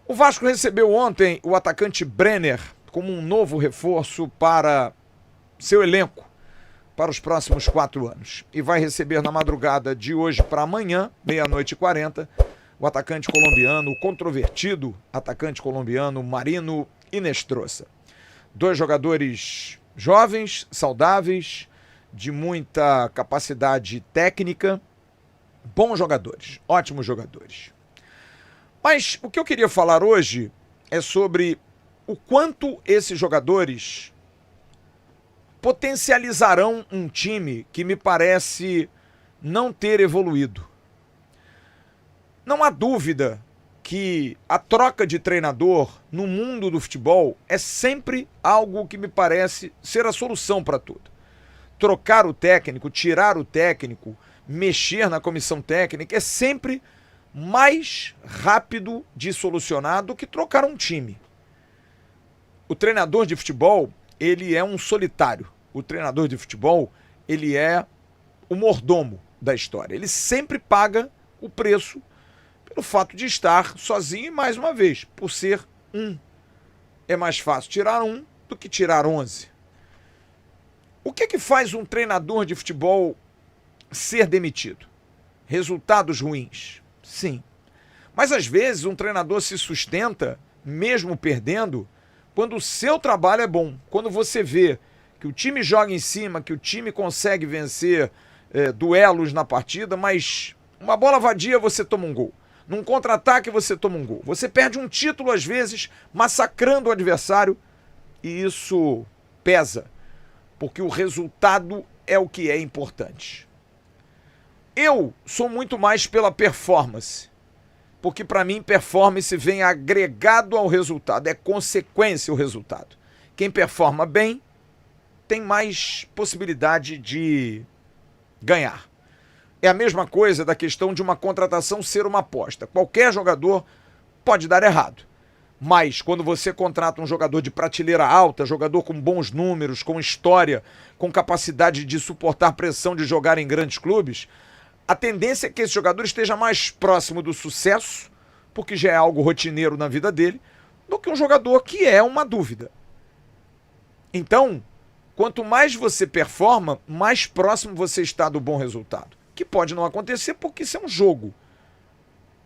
O Vasco recebeu ontem o atacante Brenner como um novo reforço para seu elenco para os próximos 4 anos. E vai receber na madrugada de hoje para amanhã, 00:40, o atacante colombiano, o controvertido atacante colombiano Marino Inestrosa. 2 jogadores jovens, saudáveis, de muita capacidade técnica, bons jogadores, ótimos jogadores. Mas o que eu queria falar hoje é sobre o quanto esses jogadores potencializarão um time que me parece não ter evoluído. Não há dúvida que a troca de treinador no mundo do futebol é sempre algo que me parece ser a solução para tudo. Trocar o técnico, tirar o técnico, mexer na comissão técnica é sempre mais rápido de solucionar do que trocar um time. O treinador de futebol, ele é um solitário. O treinador de futebol, ele é o mordomo da história. Ele sempre paga o preço pelo fato de estar sozinho e, mais uma vez, por ser um. É mais fácil tirar um do que tirar 11. O que faz um treinador de futebol ser demitido? Resultados ruins. Sim. Mas às vezes um treinador se sustenta, mesmo perdendo, quando o seu trabalho é bom. Quando você vê que o time joga em cima, que o time consegue vencer duelos na partida, mas uma bola vadia você toma um gol. Num contra-ataque você toma um gol. Você perde um título às vezes, massacrando o adversário, e isso pesa, porque o resultado é o que é importante. Eu sou muito mais pela performance, porque para mim performance vem agregado ao resultado, é consequência o resultado. Quem performa bem tem mais possibilidade de ganhar. É a mesma coisa da questão de uma contratação ser uma aposta. Qualquer jogador pode dar errado, mas quando você contrata um jogador de prateleira alta, jogador com bons números, com história, com capacidade de suportar pressão de jogar em grandes clubes, a tendência é que esse jogador esteja mais próximo do sucesso, porque já é algo rotineiro na vida dele, do que um jogador que é uma dúvida. Então, quanto mais você performa, mais próximo você está do bom resultado. Que pode não acontecer porque isso é um jogo.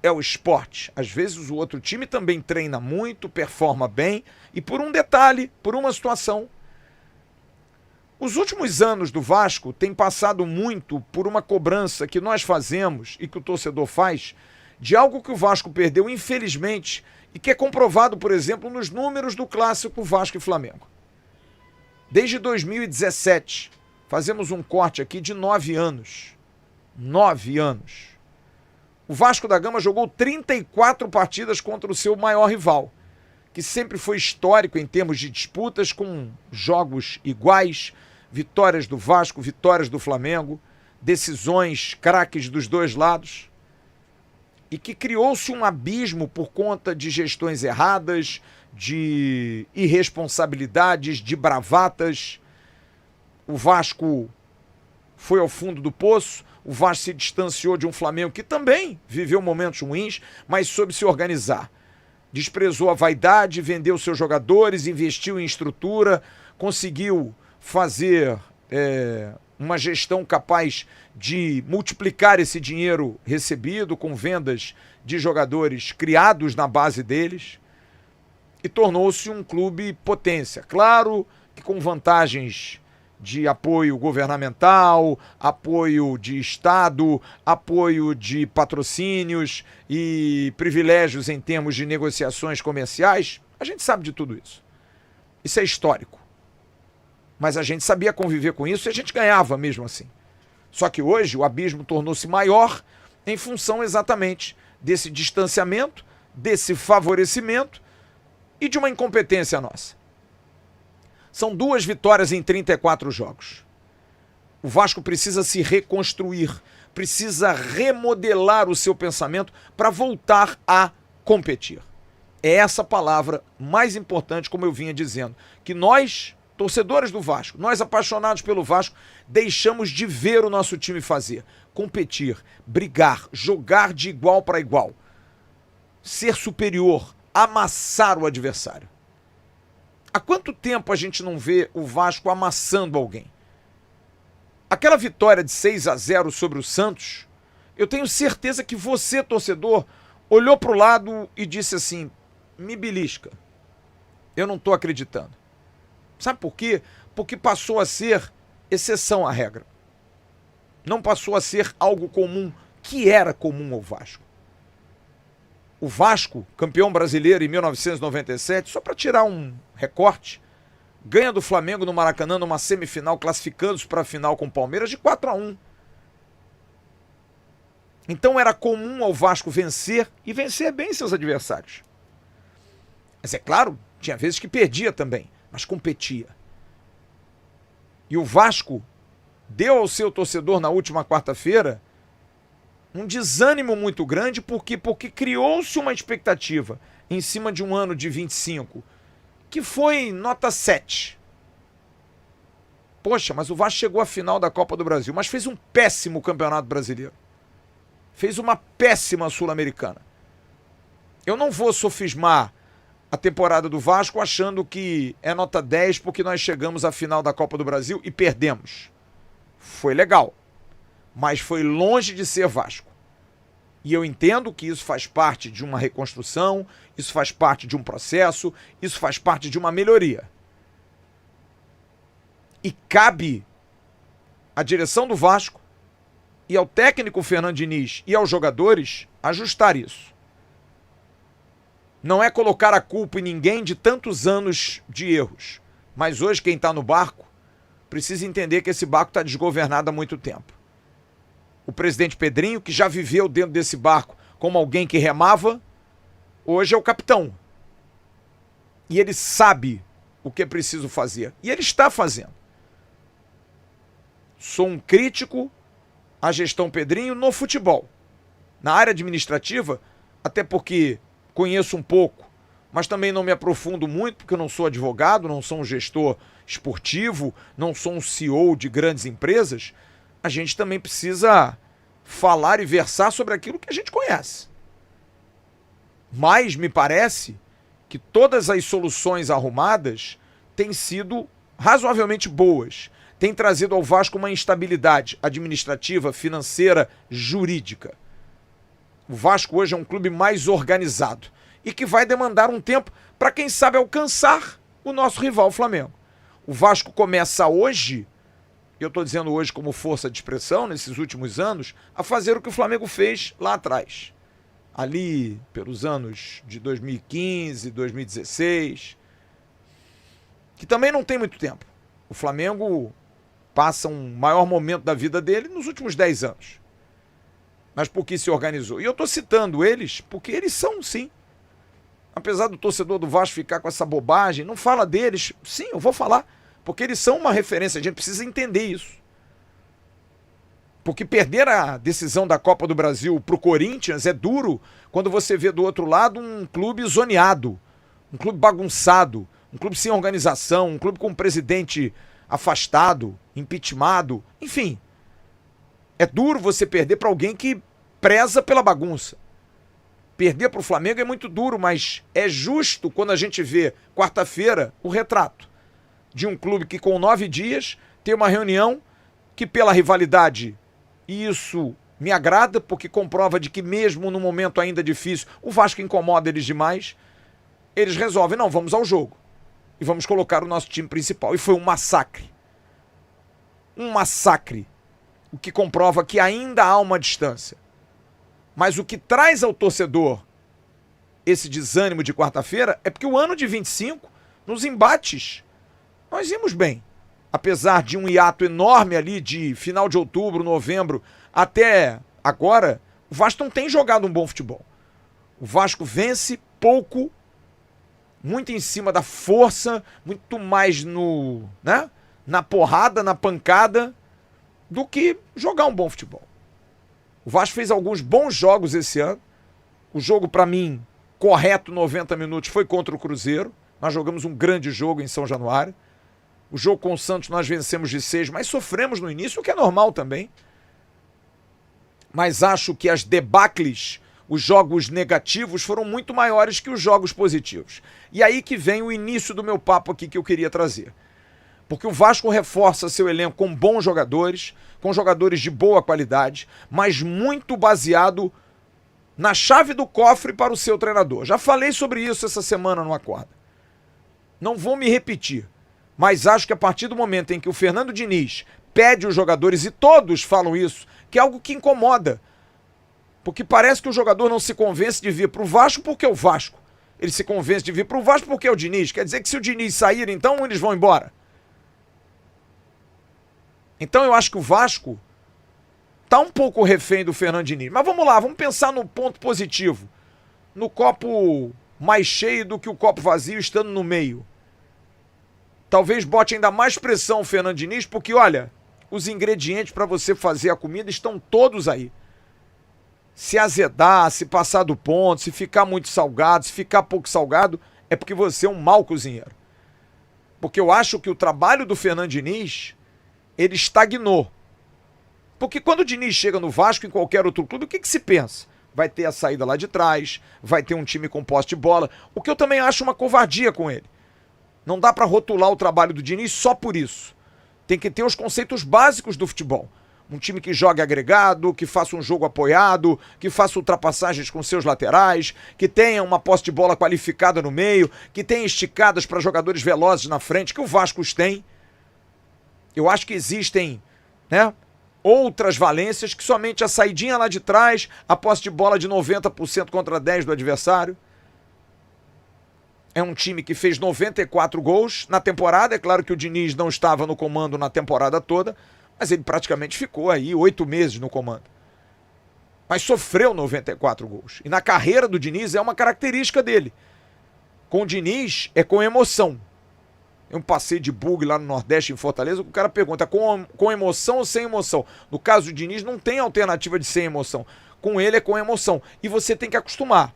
É o esporte. Às vezes o outro time também treina muito, performa bem, e por um detalhe, por uma situação. Os últimos anos do Vasco têm passado muito por uma cobrança que nós fazemos e que o torcedor faz de algo que o Vasco perdeu, infelizmente, e que é comprovado, por exemplo, nos números do clássico Vasco e Flamengo. Desde 2017, fazemos um corte aqui de 9 anos. 9 anos. O Vasco da Gama jogou 34 partidas contra o seu maior rival, que sempre foi histórico em termos de disputas, com jogos iguais, vitórias do Vasco, vitórias do Flamengo, decisões, craques dos dois lados, e que criou-se um abismo por conta de gestões erradas, de irresponsabilidades, de bravatas. O Vasco foi ao fundo do poço, o Vasco se distanciou de um Flamengo que também viveu momentos ruins, mas soube se organizar. Desprezou a vaidade, vendeu seus jogadores, investiu em estrutura, conseguiu fazer uma gestão capaz de multiplicar esse dinheiro recebido com vendas de jogadores criados na base deles, e tornou-se um clube potência. Claro que com vantagens de apoio governamental, apoio de Estado, apoio de patrocínios e privilégios em termos de negociações comerciais. A gente sabe de tudo isso. Isso é histórico. Mas a gente sabia conviver com isso e a gente ganhava mesmo assim. Só que hoje o abismo tornou-se maior em função exatamente desse distanciamento, desse favorecimento e de uma incompetência nossa. São 2 vitórias em 34 jogos. O Vasco precisa se reconstruir, precisa remodelar o seu pensamento para voltar a competir. É essa palavra mais importante, como eu vinha dizendo, que nós, torcedores do Vasco, nós apaixonados pelo Vasco, deixamos de ver o nosso time fazer. Competir, brigar, jogar de igual para igual. Ser superior, amassar o adversário. Há quanto tempo a gente não vê o Vasco amassando alguém? Aquela vitória de 6-0 sobre o Santos, eu tenho certeza que você, torcedor, olhou para o lado e disse assim, me belisca. Eu não estou acreditando. Sabe por quê? Porque passou a ser exceção à regra. Não passou a ser algo comum, que era comum ao Vasco. O Vasco, campeão brasileiro em 1997, só para tirar um recorte, ganha do Flamengo no Maracanã numa semifinal, classificando-se para a final com o Palmeiras de 4-1. Então era comum ao Vasco vencer e vencer bem seus adversários. Mas é claro, tinha vezes que perdia também, mas competia. E o Vasco deu ao seu torcedor na última quarta-feira um desânimo muito grande, porque criou-se uma expectativa em cima de um ano de 25, que foi nota 7. Poxa, mas o Vasco chegou à final da Copa do Brasil, mas fez um péssimo Campeonato Brasileiro. Fez uma péssima Sul-Americana. Eu não vou sofismar a temporada do Vasco achando que é nota 10 porque nós chegamos à final da Copa do Brasil e perdemos. Foi legal, mas foi longe de ser Vasco. E eu entendo que isso faz parte de uma reconstrução, isso faz parte de um processo, isso faz parte de uma melhoria. E cabe à direção do Vasco e ao técnico Fernando Diniz e aos jogadores ajustar isso. Não é colocar a culpa em ninguém de tantos anos de erros, mas hoje quem está no barco precisa entender que esse barco está desgovernado há muito tempo. O presidente Pedrinho, que já viveu dentro desse barco como alguém que remava, hoje é o capitão. E ele sabe o que é preciso fazer. E ele está fazendo. Sou um crítico à gestão Pedrinho no futebol. Na área administrativa, até porque conheço um pouco, mas também não me aprofundo muito, porque eu não sou advogado, não sou um gestor esportivo, não sou um CEO de grandes empresas, a gente também precisa falar e versar sobre aquilo que a gente conhece. Mas me parece que todas as soluções arrumadas têm sido razoavelmente boas, têm trazido ao Vasco uma instabilidade administrativa, financeira, jurídica. O Vasco hoje é um clube mais organizado e que vai demandar um tempo para, quem sabe, alcançar o nosso rival, o Flamengo. O Vasco começa hoje, eu estou dizendo hoje como força de expressão, nesses últimos anos, a fazer o que o Flamengo fez lá atrás. Ali pelos anos de 2015, 2016, que também não tem muito tempo. O Flamengo passa um maior momento da vida dele nos últimos 10 anos. Mas porque se organizou. E eu estou citando eles porque eles são, sim. Apesar do torcedor do Vasco ficar com essa bobagem, não fala deles. Sim, eu vou falar. Porque eles são uma referência. A gente precisa entender isso. Porque perder a decisão da Copa do Brasil para o Corinthians é duro quando você vê do outro lado um clube zoneado, um clube bagunçado, um clube sem organização, um clube com um presidente afastado, impeachmentado, enfim. É duro você perder para alguém que preza pela bagunça. Perder para o Flamengo é muito duro, mas é justo quando a gente vê, quarta-feira, o retrato de um clube que com 9 dias tem uma reunião que, pela rivalidade, e isso me agrada, porque comprova de que mesmo no momento ainda difícil, o Vasco incomoda eles demais, eles resolvem, não, vamos ao jogo e vamos colocar o nosso time principal. E foi um massacre. Um massacre. O que comprova que ainda há uma distância. Mas o que traz ao torcedor esse desânimo de quarta-feira é porque o ano de 25, nos embates, nós íamos bem. Apesar de um hiato enorme ali de final de outubro, novembro, até agora, o Vasco não tem jogado um bom futebol. O Vasco vence pouco, muito em cima da força, muito mais na porrada, na pancada, do que jogar um bom futebol. O Vasco fez alguns bons jogos esse ano. O jogo, para mim, correto, 90 minutos, foi contra o Cruzeiro. Nós jogamos um grande jogo em São Januário. O jogo com o Santos nós vencemos de 6, mas sofremos no início, o que é normal também. Mas acho que as debacles os jogos negativos foram muito maiores que os jogos positivos. E aí que vem o início do meu papo aqui que eu queria trazer. Porque o Vasco reforça seu elenco com bons jogadores, com jogadores de boa qualidade, mas muito baseado na chave do cofre para o seu treinador. Já falei sobre isso essa semana no Acorda. Não vou me repetir, mas acho que a partir do momento em que o Fernando Diniz pede os jogadores, e todos falam isso, que é algo que incomoda. Porque parece que o jogador não se convence de vir para o Vasco porque é o Vasco. Ele se convence de vir para o Vasco porque é o Diniz. Quer dizer que se o Diniz sair, então eles vão embora. Então eu acho que o Vasco está um pouco refém do Fernando Diniz. Mas vamos lá, vamos pensar no ponto positivo. No copo mais cheio do que o copo vazio estando no meio. Talvez bote ainda mais pressão o Fernando Diniz, porque olha, os ingredientes para você fazer a comida estão todos aí. Se azedar, se passar do ponto, se ficar muito salgado, se ficar pouco salgado, é porque você é um mau cozinheiro. Porque eu acho que o trabalho do Fernando Diniz, ele estagnou. Porque quando o Diniz chega no Vasco, em qualquer outro clube, o que se pensa? Vai ter a saída lá de trás, vai ter um time com posse de bola, o que eu também acho uma covardia com ele. Não dá para rotular o trabalho do Diniz só por isso. Tem que ter os conceitos básicos do futebol. Um time que jogue agregado, que faça um jogo apoiado, que faça ultrapassagens com seus laterais, que tenha uma posse de bola qualificada no meio, que tenha esticadas para jogadores velozes na frente, que o Vasco os tem. Eu acho que existem, né, outras valências que somente a saidinha lá de trás, a posse de bola de 90% contra 10% do adversário. É um time que fez 94 gols na temporada. É claro que o Diniz não estava no comando na temporada toda, mas ele praticamente ficou aí 8 meses no comando. Mas sofreu 94 gols. E na carreira do Diniz é uma característica dele. Com o Diniz é com emoção. Eu passei de bug lá no Nordeste, em Fortaleza, o cara pergunta com emoção ou sem emoção? No caso do Diniz não tem alternativa de sem emoção. Com ele é com emoção. E você tem que acostumar.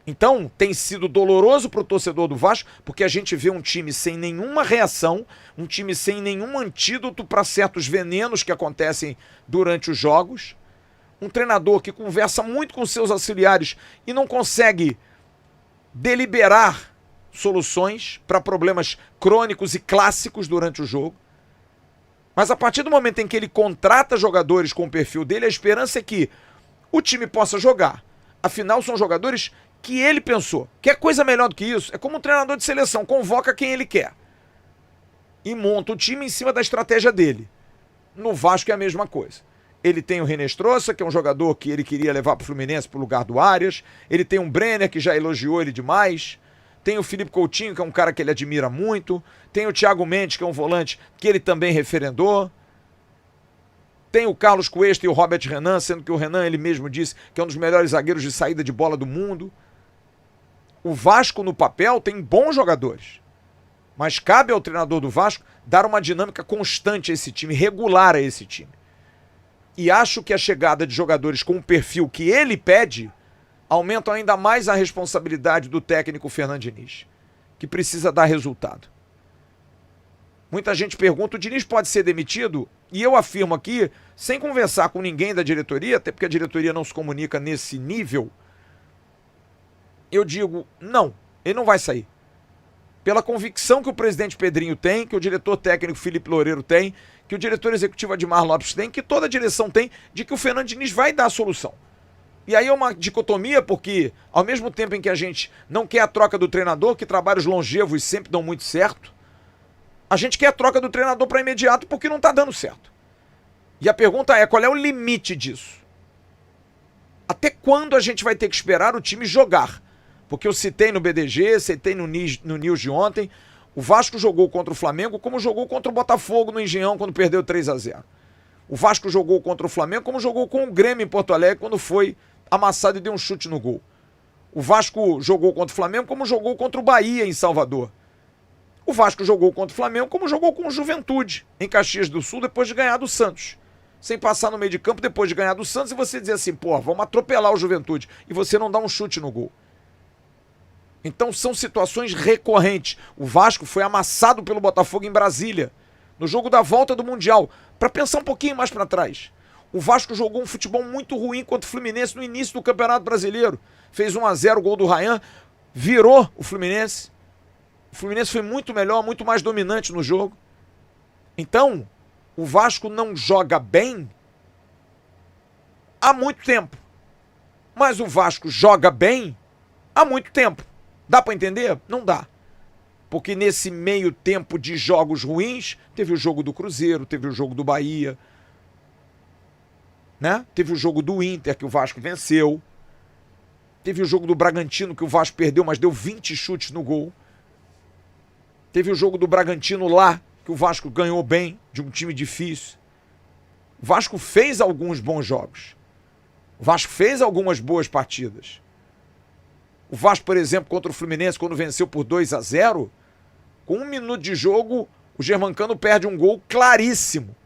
Então, tem sido doloroso para o torcedor do Vasco, porque a gente vê um time sem nenhuma reação, um time sem nenhum antídoto para certos venenos que acontecem durante os jogos, um treinador que conversa muito com seus auxiliares e não consegue deliberar soluções para problemas crônicos e clássicos durante o jogo. Mas a partir do momento em que ele contrata jogadores com o perfil dele, a esperança é que o time possa jogar. Afinal, são jogadores que ele pensou. Quer coisa melhor do que isso? É como um treinador de seleção, convoca quem ele quer e monta o time em cima da estratégia dele. No Vasco é a mesma coisa. Ele tem o René Strossa, que é um jogador que ele queria levar para o Fluminense para o lugar do Arias. Ele tem um Brenner, que já elogiou ele demais. Tem o Felipe Coutinho, que é um cara que ele admira muito. Tem o Thiago Mendes, que é um volante que ele também referendou. Tem o Carlos Cuesta e o Robert Renan, sendo que o Renan, ele mesmo disse que é um dos melhores zagueiros de saída de bola do mundo. O Vasco, no papel, tem bons jogadores. Mas cabe ao treinador do Vasco dar uma dinâmica constante a esse time, regular a esse time. E acho que a chegada de jogadores com o perfil que ele pede aumentam ainda mais a responsabilidade do técnico Fernando Diniz, que precisa dar resultado. Muita gente pergunta, o Diniz pode ser demitido? E eu afirmo aqui, sem conversar com ninguém da diretoria, até porque a diretoria não se comunica nesse nível, eu digo, não, ele não vai sair. Pela convicção que o presidente Pedrinho tem, que o diretor técnico Felipe Loureiro tem, que o diretor executivo Admar Lopes tem, que toda a direção tem, de que o Fernando Diniz vai dar a solução. E aí é uma dicotomia, porque ao mesmo tempo em que a gente não quer a troca do treinador, que trabalhos longevos sempre dão muito certo, a gente quer a troca do treinador para imediato porque não está dando certo. E a pergunta é, qual é o limite disso? Até quando a gente vai ter que esperar o time jogar? Porque eu citei no BDG, citei no News de ontem, o Vasco jogou contra o Flamengo como jogou contra o Botafogo no Engenhão quando perdeu 3-0. O Vasco jogou contra o Flamengo como jogou com o Grêmio em Porto Alegre quando foi amassado e deu um chute no gol. O Vasco jogou contra o Flamengo como jogou contra o Bahia em Salvador. O Vasco jogou contra o Flamengo como jogou com o Juventude em Caxias do Sul depois de ganhar do Santos. Sem passar no meio de campo depois de ganhar do Santos e você dizer assim, pô, vamos atropelar o Juventude. E você não dá um chute no gol. Então são situações recorrentes. O Vasco foi amassado pelo Botafogo em Brasília, no jogo da volta do Mundial. Para pensar um pouquinho mais para trás. O Vasco jogou um futebol muito ruim contra o Fluminense no início do Campeonato Brasileiro. Fez 1-0, gol do Ryan, virou o Fluminense. O Fluminense foi muito melhor, muito mais dominante no jogo. Então, o Vasco não joga bem há muito tempo. Mas o Vasco joga bem há muito tempo. Dá para entender? Não dá. Porque nesse meio tempo de jogos ruins, teve o jogo do Cruzeiro, teve o jogo do Bahia, né? Teve o jogo do Inter, que o Vasco venceu. Teve o jogo do Bragantino, que o Vasco perdeu, mas deu 20 chutes no gol. Teve o jogo do Bragantino lá, que o Vasco ganhou bem, de um time difícil. O Vasco fez alguns bons jogos. O Vasco fez algumas boas partidas. O Vasco, por exemplo, contra o Fluminense, quando venceu por 2-0, com 1 minuto de jogo, o Germancano perde um gol claríssimo.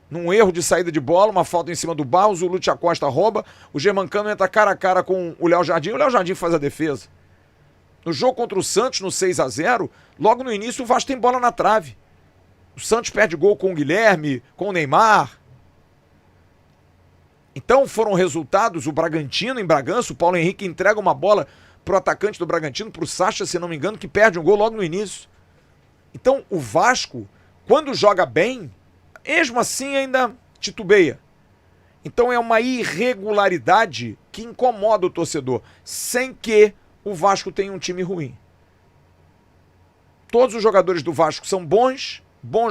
Num erro de saída de bola, uma falta em cima do Barros, o Lúcio Acosta rouba, o Germancano entra cara a cara com o Léo Jardim, o Léo Jardim faz a defesa. No jogo contra o Santos, no 6-0, logo no início o Vasco tem bola na trave. O Santos perde gol com o Guilherme, com o Neymar. Então foram resultados, o Bragantino em Bragança, o Paulo Henrique entrega uma bola pro atacante do Bragantino, pro Sacha, se não me engano, que perde um gol logo no início. Então o Vasco, quando joga bem, mesmo assim ainda titubeia. Então é uma irregularidade que incomoda o torcedor, sem que o Vasco tenha um time ruim. Todos os jogadores do Vasco são bons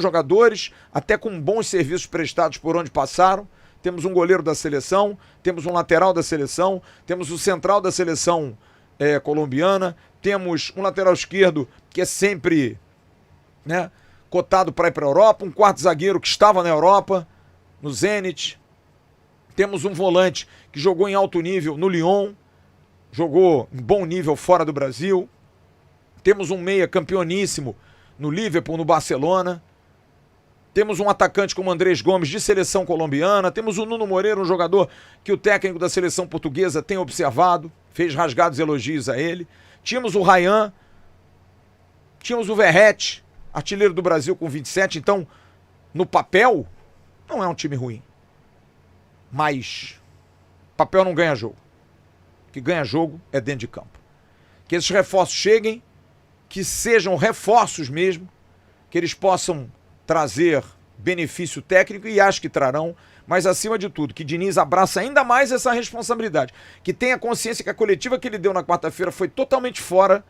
jogadores, até com bons serviços prestados por onde passaram. Temos um goleiro da seleção, temos um lateral da seleção, temos o central da seleção colombiana, temos um lateral esquerdo que é sempre, né, cotado para ir para a Europa, um quarto zagueiro que estava na Europa, no Zenit. Temos um volante que jogou em alto nível no Lyon, jogou em bom nível fora do Brasil. Temos um meia campeoníssimo no Liverpool, no Barcelona. Temos um atacante como Andrés Gomes, de seleção colombiana. Temos o Nuno Moreira, um jogador que o técnico da seleção portuguesa tem observado, fez rasgados elogios a ele. Tínhamos o Ryan, tínhamos o Verratti, artilheiro do Brasil com 27. Então, no papel, não é um time ruim. Mas papel não ganha jogo. O que ganha jogo é dentro de campo. Que esses reforços cheguem, que sejam reforços mesmo, que eles possam trazer benefício técnico, e acho que trarão, mas acima de tudo, que Diniz abraça ainda mais essa responsabilidade, que tenha consciência que a coletiva que ele deu na quarta-feira foi totalmente fora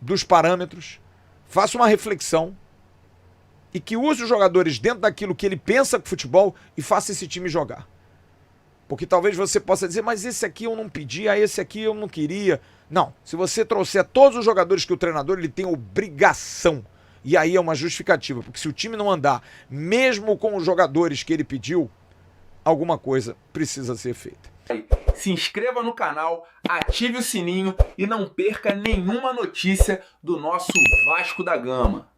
dos parâmetros, faça uma reflexão e que use os jogadores dentro daquilo que ele pensa com futebol e faça esse time jogar. Porque talvez você possa dizer, mas esse aqui eu não pedi, esse aqui eu não queria. Não, se você trouxer todos os jogadores que o treinador ele tem obrigação, e aí é uma justificativa, porque se o time não andar, mesmo com os jogadores que ele pediu, alguma coisa precisa ser feita. Se inscreva no canal, ative o sininho e não perca nenhuma notícia do nosso Vasco da Gama.